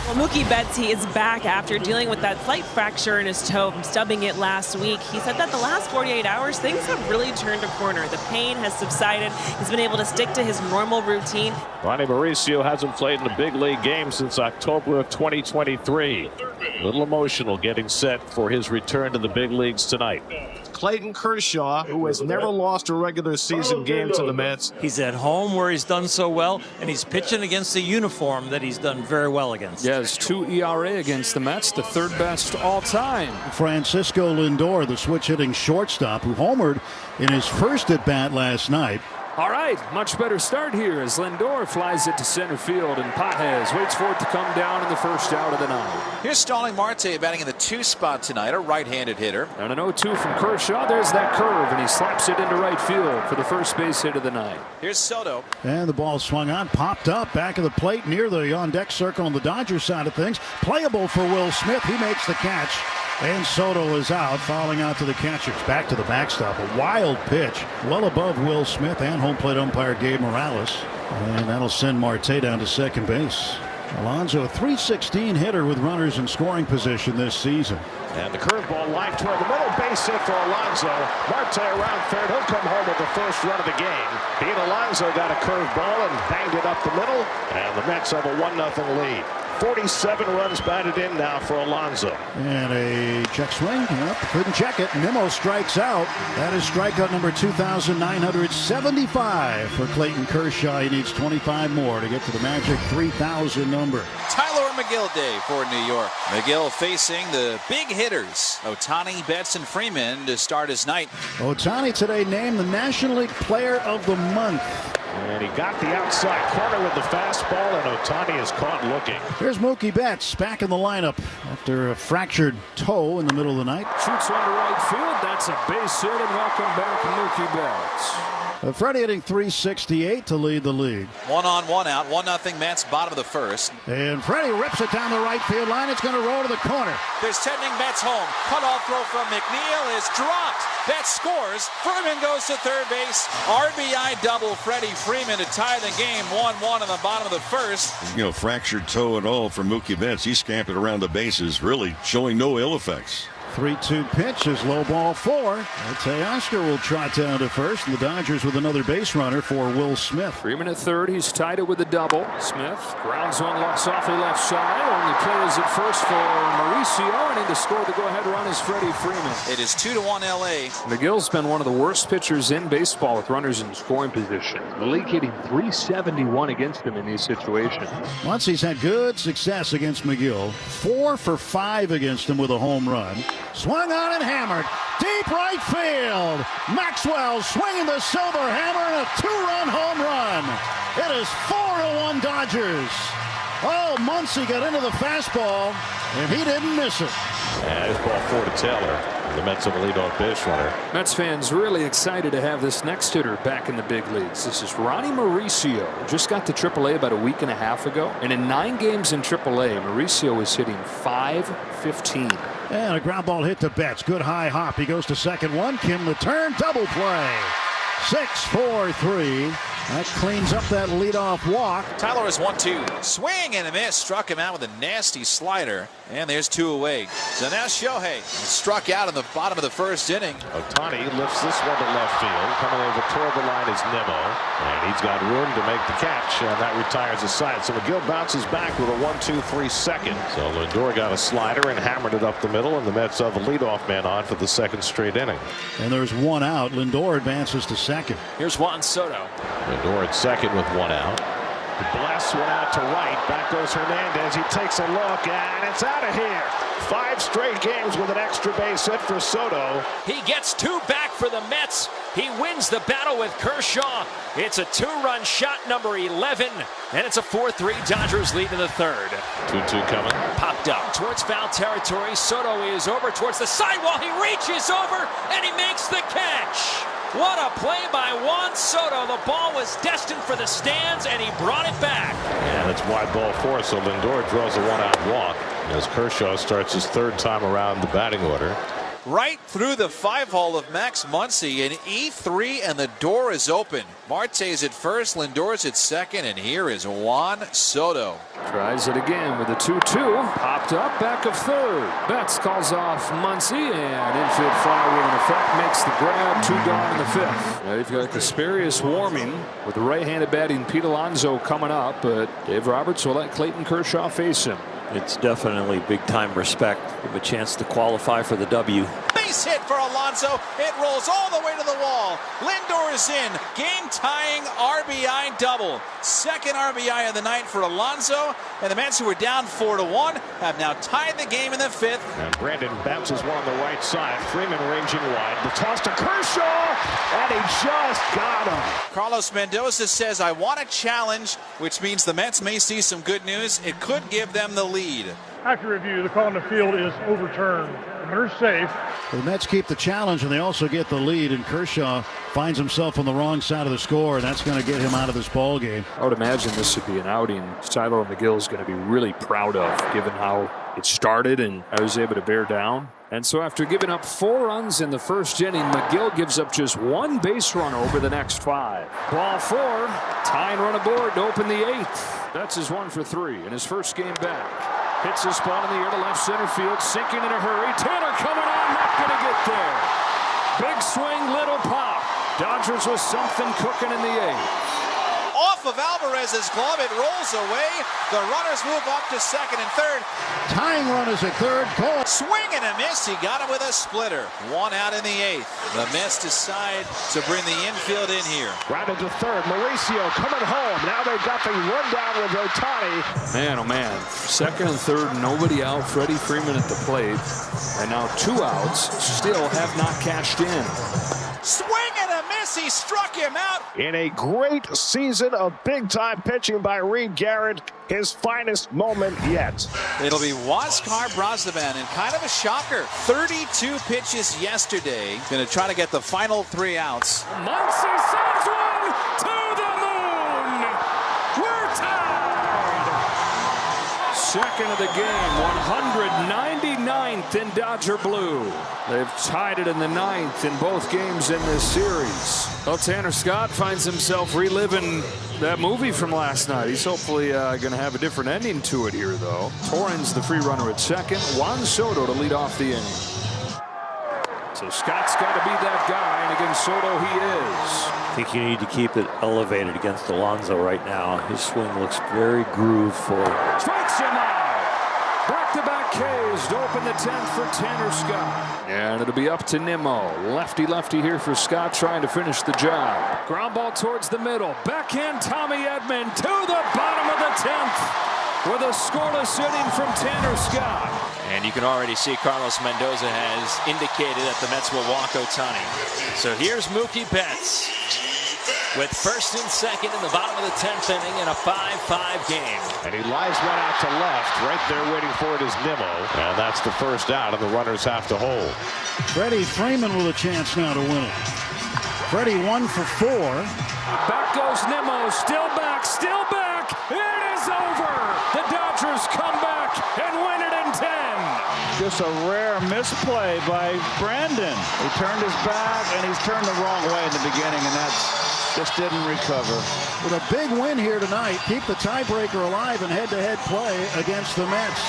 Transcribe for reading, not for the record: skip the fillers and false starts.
Well, Mookie Betts, he is back after dealing with that slight fracture in his toe from stubbing it last week. He said that the last 48 hours, things have really turned a corner. The pain has subsided. He's been able to stick to his normal routine. Ronnie Mauricio hasn't played in a big league game since October of 2023. A little emotional getting set for his return to the big leagues tonight. Clayton Kershaw, who has never lost a regular season game to the Mets. He's at home where he's done so well, and he's pitching against the uniform that he's done very well against. Yeah, his 2 ERA against the Mets, the 3rd best all time. Francisco Lindor, the switch-hitting shortstop, who homered in his first at-bat last night. All right, much better start here as Lindor flies it to center field, and Pages waits for it to come down in the first out of the 9th. Here's Starling Marte batting in the 2 spot tonight, a right-handed hitter. And an 0-2 from Kershaw. There's that curve, and he slaps it into right field for the first base hit of the night. Here's Soto. And the ball swung on, popped up, back of the plate near the on-deck circle on the Dodgers side of things. Playable for Will Smith. He makes the catch. And Soto is out, fouling out to the catchers. Back to the backstop. A wild pitch, well above Will Smith and home plate umpire Gabe Morales. And that'll send Marte down to second base. Alonso, a .316 hitter with runners in scoring position this season. And the curveball line toward the middle, base hit for Alonso. Marte around third. He'll come home with the first run of the game. Pete Alonso got a curveball and banged it up the middle. And the Mets have a 1-0 lead. 47 runs batted in now for Alonso. And a check swing. Yep, couldn't check it. Nimmo strikes out. That is strikeout number 2,975 for Clayton Kershaw. He needs 25 more to get to the magic 3,000 number. Tyler McGill day for New York. McGill facing the big hitters, Ohtani, Betts, and Freeman to start his night. Ohtani today named the National League Player of the Month. And he got the outside corner with the fastball, and Ohtani is caught looking. Here's Mookie Betts back in the lineup after a fractured toe in the middle of the night. Shoots one to right field. That's a base hit, and welcome back Mookie Betts. Freddie hitting .368 to lead the league. 1 on, 1 out. 1-0 Mets, bottom of the first. And Freddie rips it down the right field line. It's going to roll to the corner. They're sending Betts home. Cutoff throw from McNeil is dropped. Betts scores. Freeman goes to third base. RBI double Freddie Freeman to tie the game. 1-1 in the bottom of the first. You know, fractured toe and all for Mookie Betts. He scampered around the bases, really showing no ill effects. 3-2 pitch is low ball 4. Teoscar will trot down to first, and the Dodgers with another base runner for Will Smith. Freeman at third. He's tied it with a double. Smith grounds one softly left side. Only plays at first for Mauricio, and in to score the go-ahead run is Freddie Freeman. It is 2-1 LA. McGill's been one of the worst pitchers in baseball with runners in scoring position. The league hitting .371 against him in these situations. Once he's had good success against McGill. 4 for 5 against him with a home run. Swung on and hammered. Deep right field. Maxwell swinging the silver hammer and a 2-run home run. It is 4-1 Dodgers. Oh, Muncy got into the fastball, and he didn't miss it. And it's ball 4 to Taylor. The Mets have a leadoff base runner. Mets fans really excited to have this next hitter back in the big leagues. This is Ronnie Mauricio. Just got to AAA about a week and a half ago. And in 9 games in AAA, Mauricio is hitting .515. And a ground ball hit to Betts. Good high hop. He goes to second one. Kim the turn. Double play. 6-4-3. That cleans up that leadoff walk. Tyler is 1-2. Swing and a miss. Struck him out with a nasty slider. And there's 2 away. So now Shohei struck out in the bottom of the first inning. Ohtani lifts this one to left field. Coming over toward the line is Nimmo. And he's got room to make the catch. And that retires the side. So McGill bounces back with a 1-2-3 second. So Lindor got a slider and hammered it up the middle. And the Mets have the leadoff man on for the 2nd straight inning. And there's 1 out. Lindor advances to second. Here's Juan Soto. Lindor at second with 1 out. He blasts one out to right. Back goes Hernandez. He takes a look, and it's out of here. 5 straight games with an extra base hit for Soto. He gets 2 back for the Mets. He wins the battle with Kershaw. It's a 2-run shot, number 11, and it's a 4-3 Dodgers lead in the 3rd. 2-2 coming. Popped up towards foul territory. Soto is over towards the sidewall. He reaches over, and he makes the catch. What a play by Juan Soto. The ball was destined for the stands, and he brought it back. And it's wide ball 4, so Lindor draws a 1-out walk as Kershaw starts his 3rd time around the batting order. right through the 5-hole of Max Muncy, an E3, and the door is open. Marte's at first, Lindor's at second, and here is Juan Soto. Tries it again with a 2-2. Popped up, back of third. Betts calls off Muncy, and infield fly with an effect makes the grab. 2 gone in the 5th. Now you've got Kasperius warming with the right-handed batting Pete Alonso coming up, but Dave Roberts will let Clayton Kershaw face him. It's definitely big-time respect. Give a chance to qualify for the W. Base hit for Alonso. It rolls all the way to the wall. Lindor is in. Game-tying RBI double. Second RBI of the night for Alonso. And the Mets, who were down 4-1, have now tied the game in the 5th. And Brandon bounces one on the right side. Freeman ranging wide. The toss to Kershaw, and he just got him. Carlos Mendoza says, I want a challenge, which means the Mets may see some good news. It could give them the lead. After review, the call on the field is overturned. Runner safe. The Mets keep the challenge, and they also get the lead, and Kershaw finds himself on the wrong side of the score, and that's going to get him out of this ball game. I would imagine this would be an outing Silo McGill is going to be really proud of, given how it started and I was able to bear down. And so after giving up 4 runs in the first inning, McGill gives up just 1 base run over the next 5. Ball 4, tying run aboard to open the 8th. That's his 1 for 3 in his first game back. Hits his ball in the air to left center field, sinking in a hurry. Tanner coming on, not going to get there. Big swing, little pop. Dodgers with something cooking in the 8th. Off of Alvarez's glove, it rolls away. The runners move up to second and third. Tying run is at third. Cole. Swing and a miss. He got it with a splitter. 1 out in the 8th. The Mets decide to bring the infield in here. Grounded to third. Mauricio coming home. Now they've got the rundown with Ohtani. Man, oh man. Second and third, nobody out. Freddie Freeman at the plate. And now 2 outs. Still have not cashed in. Swing and a miss. He struck him out. In a great season of big-time pitching by Reed Garrett, his finest moment yet. It'll be Huáscar Brazaban, and kind of a shocker. 32 pitches yesterday. Going to try to get the final 3 outs. Muncy sends one to the moon. We're tied. Second of the game, 199th in Dodger blue. They've tied it in the 9th in both games in this series. Well, Tanner Scott finds himself reliving that movie from last night. He's hopefully going to have a different ending to it here, though. Torrens, the free runner at second. Juan Soto to lead off the inning. So Scott's got to be that guy, and against Soto he is. I think you need to keep it elevated against Alonso right now. His swing looks very grooveful. Strikes him out. Back-to-back Ks to open the 10th for Tanner Scott. And it'll be up to Nimmo. Lefty here for Scott, trying to finish the job. Ground ball towards the middle. Backhand Tommy Edman to the bottom of the 10th with a scoreless inning from Tanner Scott. And you can already see Carlos Mendoza has indicated that the Mets will walk Ohtani. So here's Mookie Betts with first and second in the bottom of the 10th inning in a 5-5 game. And he lies one out to left. Right there waiting for it is Nimmo. And that's the first out, and the runners have to hold. Freddie Freeman with a chance now to win it. Freddie 1 for 4. Back goes Nimmo, still back. It is over. The Dodgers come back and win it in 10. Just a rare misplay by Brandon. He turned his back, and he's turned the wrong way in the beginning, and that's just didn't recover. With a big win here tonight, keep the tiebreaker alive in head-to-head play against the Mets.